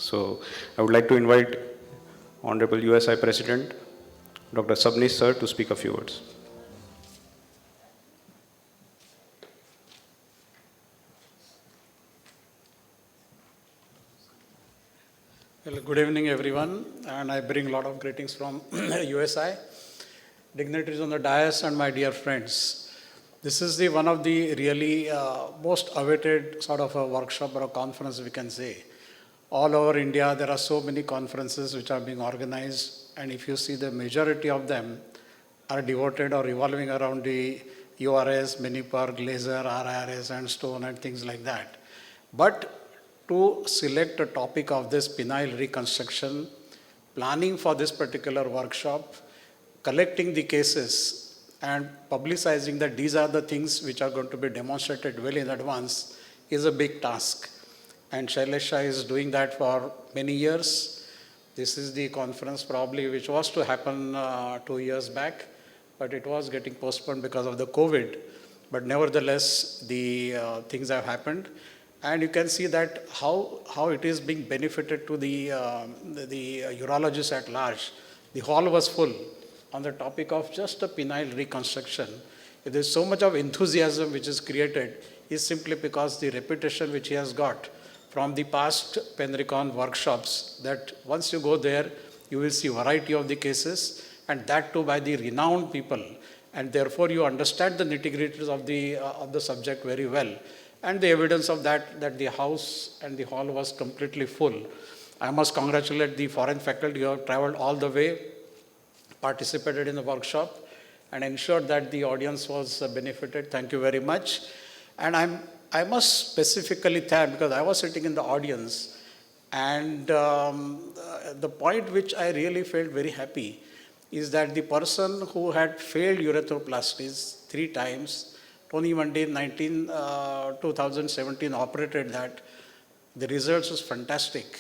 So I would like to invite Honorable USI President Dr. Sabnis sir to speak a few words. Well, good evening, everyone, and I bring a lot of greetings from USI, dignitaries on the dais, and my dear friends. This is one of the really most awaited sort of a workshop or a conference, we can say. All over India, there are so many conferences which are being organized, and if you see, the majority of them are devoted or revolving around the URS, Miniperg, laser, RIRS, and stone, and things like that. But to select a topic of this penile reconstruction, planning for this particular workshop, collecting the cases and publicizing that these are the things which are going to be demonstrated well in advance is a big task. And Shailesh Shah is doing that for many years. This is the conference probably which was to happen 2 years back, but it was getting postponed because of the COVID. But nevertheless, the things have happened. And you can see that how it is being benefited to the urologists at large. The hall was full on the topic of just a penile reconstruction. If there's so much of enthusiasm which is created, is simply because the reputation which he has got from the past PENRECON workshops, that once you go there, you will see variety of the cases, and that too by the renowned people. And therefore, you understand the nitty-gritties of the subject very well. And the evidence of that the house and the hall was completely full. I must congratulate the foreign faculty who have traveled all the way, participated in the workshop, and ensured that the audience was benefited. Thank you very much. And I must specifically thank, because I was sitting in the audience, and the point which I really felt very happy is that the person who had failed urethroplasties 3 times, Tony Monday in 2017 operated that. The results was fantastic.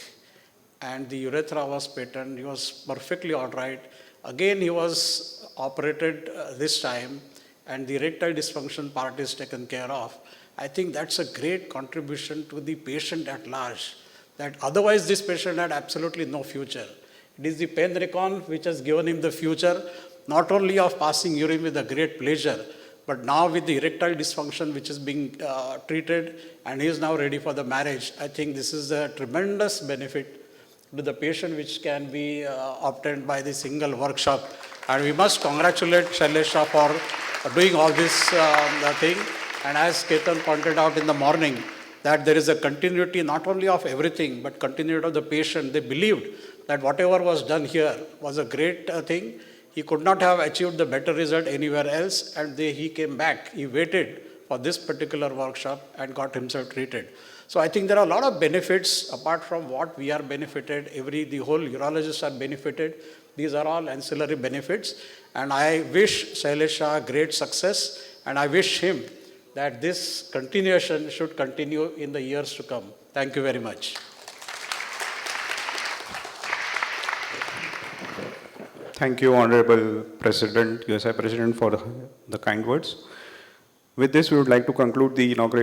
And the urethra was patent. He was perfectly all right. Again, he was operated this time, and the erectile dysfunction part is taken care of. I think that's a great contribution to the patient at large, that otherwise this patient had absolutely no future. It is the PENRECON which has given him the future, not only of passing urine with a great pleasure, but now with the erectile dysfunction which is being treated, and he is now ready for the marriage. I think this is a tremendous benefit to the patient which can be obtained by the single workshop. And we must congratulate Shailesh Shah for doing all this thing. And as Ketan pointed out in the morning, that there is a continuity not only of everything, but continuity of the patient. They believed that whatever was done here was a great thing. He could not have achieved the better result anywhere else, and he came back. He waited for this particular workshop and got himself treated. So I think there are a lot of benefits apart from what we are benefited. The whole urologists are benefited. These are all ancillary benefits. And I wish Shailesh Shah great success, and I wish him that this continuation should continue in the years to come. Thank you very much. Thank you, Honorable President, USI President, for the kind words. With this, we would like to conclude the inauguration.